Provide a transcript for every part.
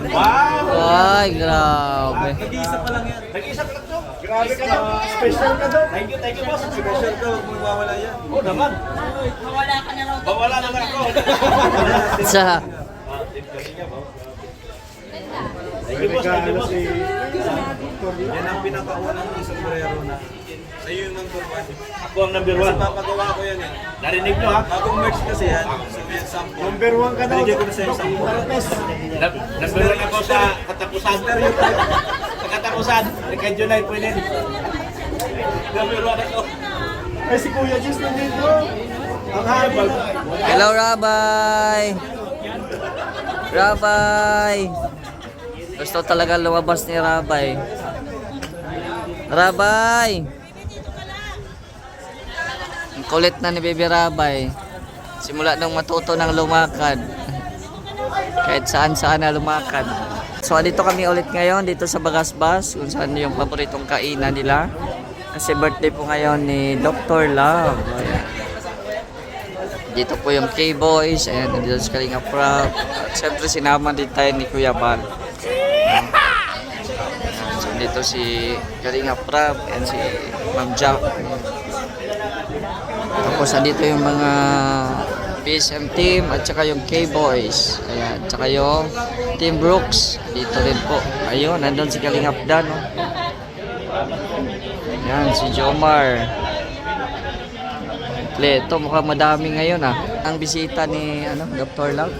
Ay, grabe. Nag-iisa pa lang yan. Nag-iisa ka lang to. Grabe ka daw. Special ka daw. Thank you boss. Special to. Magwawala yan. Oo naman. Mawala ka na raw. Bawala na lang ako. Sa Thank you boss. Thank you boss. Yan ang pinakaunang sombrero na sa'yo yung number 1. Ako ang number 1. Kasi papagawa ko yan eh. Narinig nyo ha? Bagong merch kasi yan. So yan sample. Number 1 ka daw. Binigyan ko na sa'yo sample. Number 1 ako sa katapusan. Sa katapusan. Kay Junay pwede. Number 1 ako. Ay si Kuya Jus nandito. Ang habal. hello, Rabay. Rabay. Gusto talaga lumabas ni Rabay. Rabay. Ang kulit na ni Baby Rabay. Simula nung matuto ng lumakad. Kahit saan-saan na lumakad. So, dito kami ulit ngayon, dito sa Bagasbas, kung saan yung paboritong kainan nila. Kasi birthday po ngayon ni Dr. Love. Ayan. Dito po yung K-Boys, ayan, nandito si Kalinga Prab. At syempre sinama din tayo ni Kuya Bal. So, dito si Kalinga Prab, and si Ma'am Jack. Tapos nandito yung mga PSM team at saka yung K-Boys. Ayan, at saka yung Team Brooks. Dito rin po. Ayun, nandun si Kalingap Dan. Oh. Ayan, si Jomar. Ito mukhang madami ngayon ah. Ang bisita ni Dr. Love.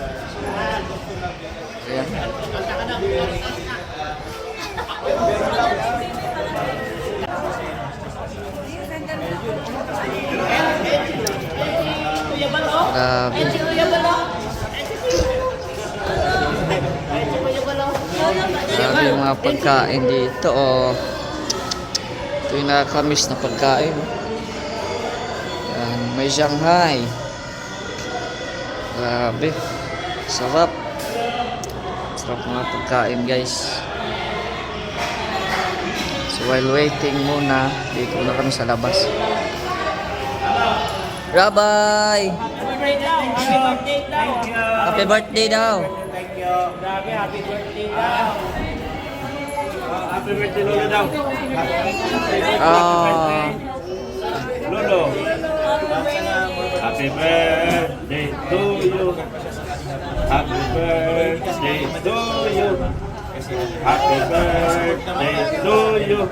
Ayan. Grabe. Grabe yung mga pagkain dito oh. Ito yung nakakamiss na pagkain. Yan, may Shanghai. Grabe. Sarap. Sarap mga pagkain guys. So while waiting muna, dito na kami sa labas. Rabay! Happy birthday daw! Thank you. Grabe, happy birthday daw. Happy birthday Lolo daw. Oh. Lolo. Happy birthday to you. Happy birthday to you. Happy birthday to you.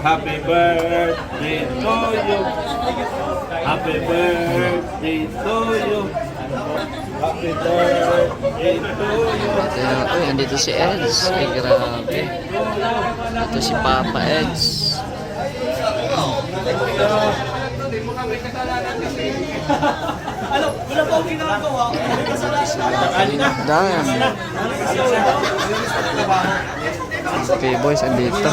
Happy birthday to you. Happy birthday to you. Happy birthday to you. Uy, andito si Eds. Ay, grabe. Ito si Papa Eds. Ano? Wala pa akong ginagawa. Dan. Okay, boys, andito.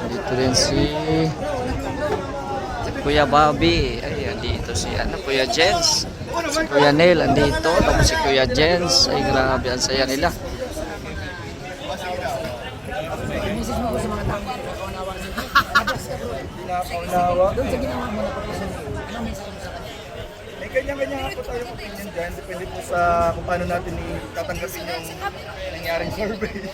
Dito rin si Kuya Bobby. Ay, andito si Kuya Jens. Si Kuya Neil andito. Tapos si Kuya Jens. Ay, grabe. Ang saya nila. May kanya-kanya nga po tayong opinion dyan. Depende po sa kung paano natin tatanggapin yung nangyaring survey.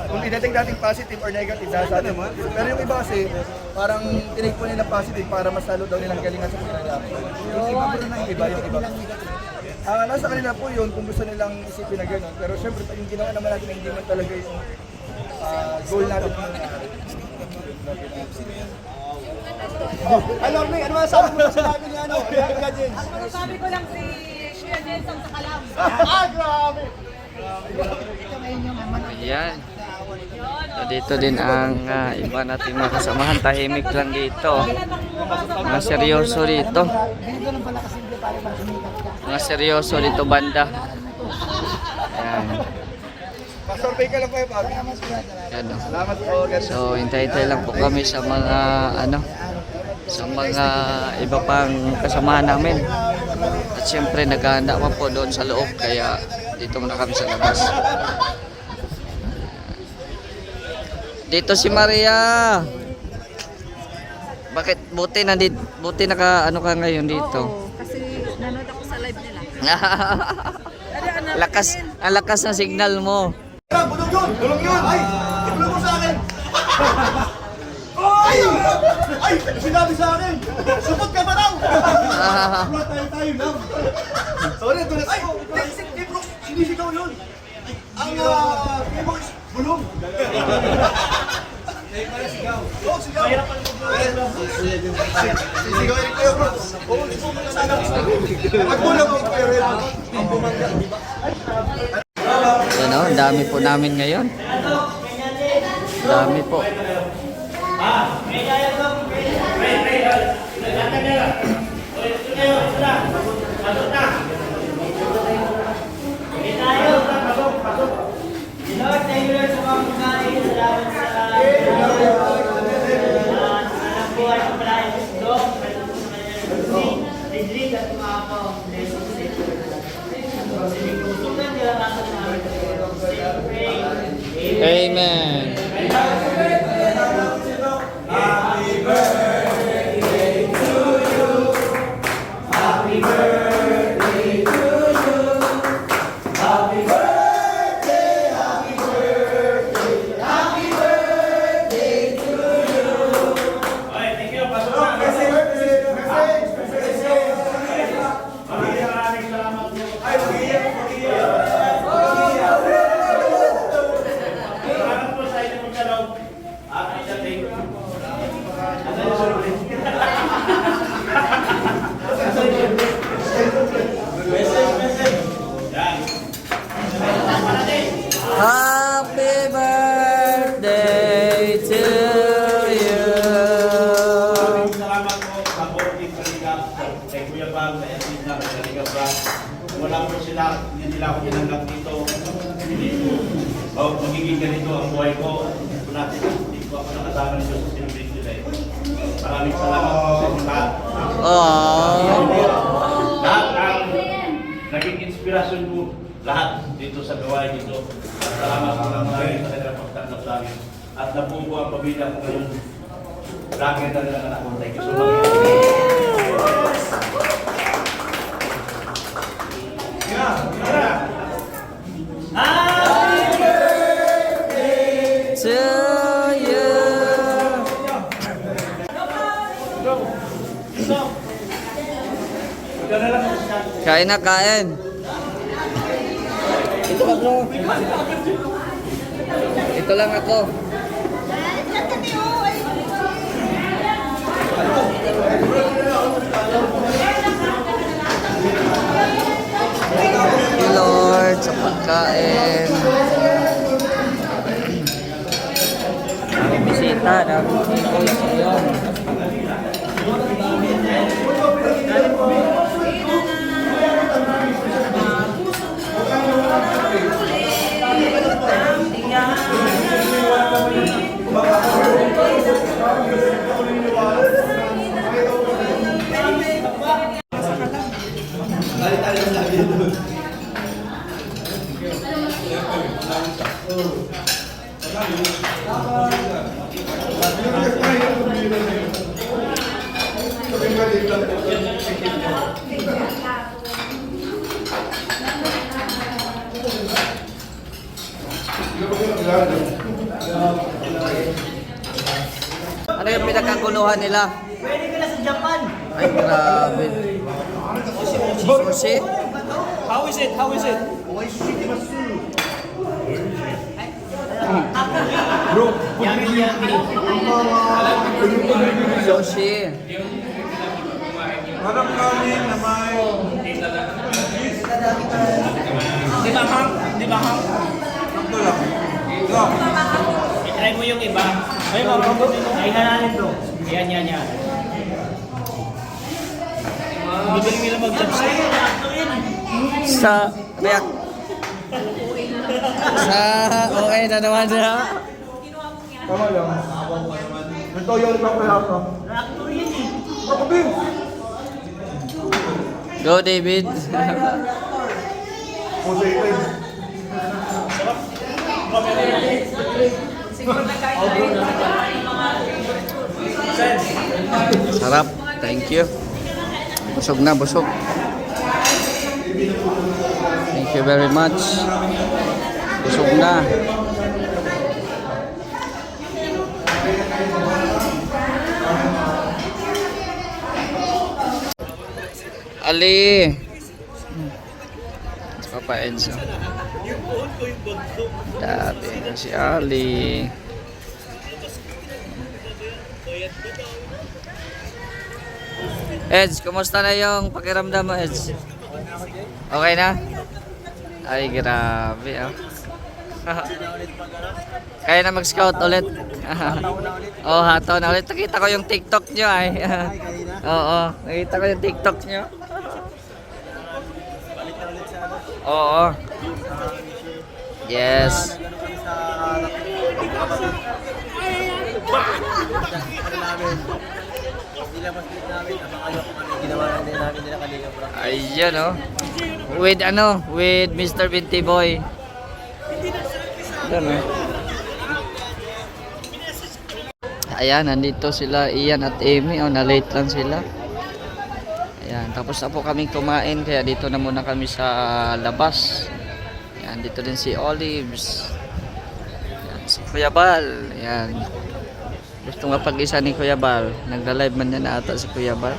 Kung idating dating positive or negative, nasa atin. Pero yung iba kasi, parang tinake po nila positive para mas lalo daw nilang galingan sa pinangyari. Yung iba po na yung iba. Nasa kanila po yun kung gusto nilang isipin na gano'n. Pero syempre, yung ginawa naman natin, hindi man talaga yung goal natin. Ano masasabi mo sa sabi niya, Kuya Jens? Sabi ko lang si Kuya Jens ang sakalam. Grabe! Ayan. So, dito din ang iba nating mga kasamahan. Tahimik lang dito. Mga seryoso dito. Mga seryoso dito banda. Ayan. Pa-survey ka lang po, Bobby. Ayan, oh. Salamat po. So, hintay-hintay lang po kami sa mga sa mga iba pang kasamahan namin. At siyempre naghahanda pa po doon sa loob kaya dito muna kami sa labas. Dito si Maria. Bakit buti naka ano ka ngayon dito? Kasi nanood ako sa live nila. Ang lakas ng signal mo. Bulong yun! Bulong yun! Ay! Ibulong mo sa akin! Ay! Ay! Sinabi sa akin! Supot ka ba daw? Tayo lang. Sorry, tulas ko. Ay! Hindi sigaw yun. Ang kimo is bulong. Oo, sigaw. Sigaw rin kayo, bro. Oo, sigaw mo sana. Pag bulong mo kayo rin. Ang bumangga, di ba? Yan o, ang dami po namin ngayon. Dami po. Amen. Okay, thank you. Pasok na. Maraming salamat po. Salamat po sa inyong magkalaw. At isating. Yan. Happy birthday to you. Salamat po sa boarding Kalingap, kay Kuya Bang, kay Asina, kay Kalingap Bang. Wala po sila, hindi nila ako tinanggap dito. Magiging ganito ang buhay ko. Kung natin, hindi ko ako nakasama nito sa sinubig nila. Maraming salamat po sa inyo lahat. Lahat ang naging inspirasyon mo lahat dito sa gawain dito. At salamat po ng mga sa kanilang pagtanggap sa amin. At nabuo ang pamilya ko ngayon. Lagi na lang anak ko. Thank you so much. To you. Kain na, kain. Ito ka, bro. Ito lang ako. Thank you, Lord, sa pagkain. Daming bisita, daming people ngayon. Ano yung pinagkaguluhan nila? Pwede ka na sa Japan. Ay, grabe. Sushi? How is it? How is it? Sushi. Harap kami na may... Di ba hang? Di ba hang? Ito lang. Ito. I-try mo yung iba. Ay, marunong. Ay, hananin bro. Yan, yan, yan. Magaling nila mag-subscribe. Sa react. Sa okay na naman na. Tama lang. Ito yung pa kaya ka. Makabi! Go, David. Jose Ed. Sarap. Thank you. Busog na, busog. Thank you very much. Busog na. Ali. Papa Enzo. Dati na si Ali. Eds, kumusta na yung pakiramdam mo, Eds? Okay na? Ay, grabe, ah. Kaya na mag-scout ulit. Oh, hataw na ulit. Nakita ko yung TikTok nyo, ay. Oo, nakita ko yung TikTok nyo. Oo. Yes. Ayan, oh. With Mr. Binti Boy. Ayan, oh. Ayan, nandito sila Ian at Amy. Oh, na-late lang sila. Ayan, tapos na po kaming kumain. Kaya dito na muna kami sa labas. Ayan, dito din si Olives. Ayan, si Kuya Bal. Ayan. Gusto nga pag-isa ni Kuya Bal. Nagla-live man niya na ata si Kuya Bal.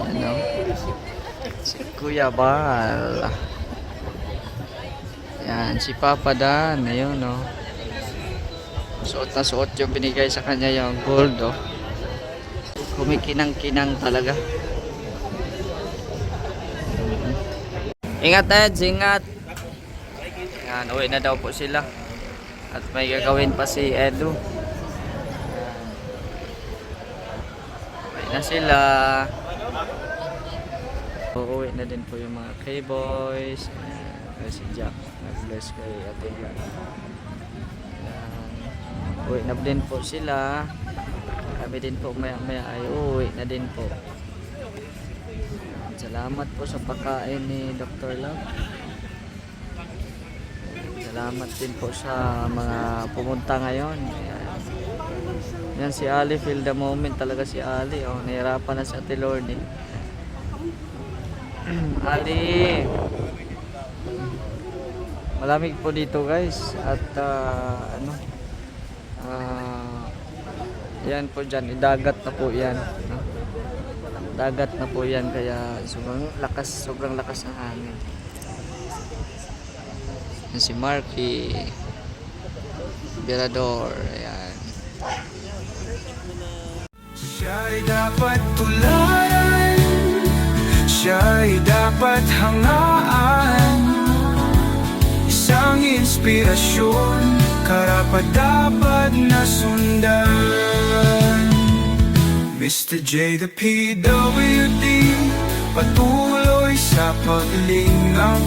Ayan, oh. Si Kuya Bal. Ayan, si Papa Dan. Ayun, oh. Suot na suot yung binigay sa kanya yung gold, oh. Kumikinang-kinang talaga. Ingat, Eds, ingat. Ayan, uwi na daw po sila. At may gagawin pa si Edu. Uwi na sila. Uuwi na din po yung mga K-boys. Ayan, si Jack. Nag-bless kay Ate Jack. Uwi na din po sila. Kami din po maya ay uwi na din po. Salamat po sa pagkain ni Dr. Love. Salamat din po sa mga pumunta ngayon. Yan si Ali, feel the moment talaga si Ali. Oh, nahirapan na si Ate Lordy. Ali. Malamig po dito, guys. At yan po dyan, dagat na po yan, no? Dagat na po yan, kaya sobrang lakas ng hangin. Yan si Marky Virador, ayan. Siya'y dapat tularan, siya'y dapat hangaan, isang inspirasyon, karapat-dapat na sundan. Mr. J, the PWD, patuloy sa paglingang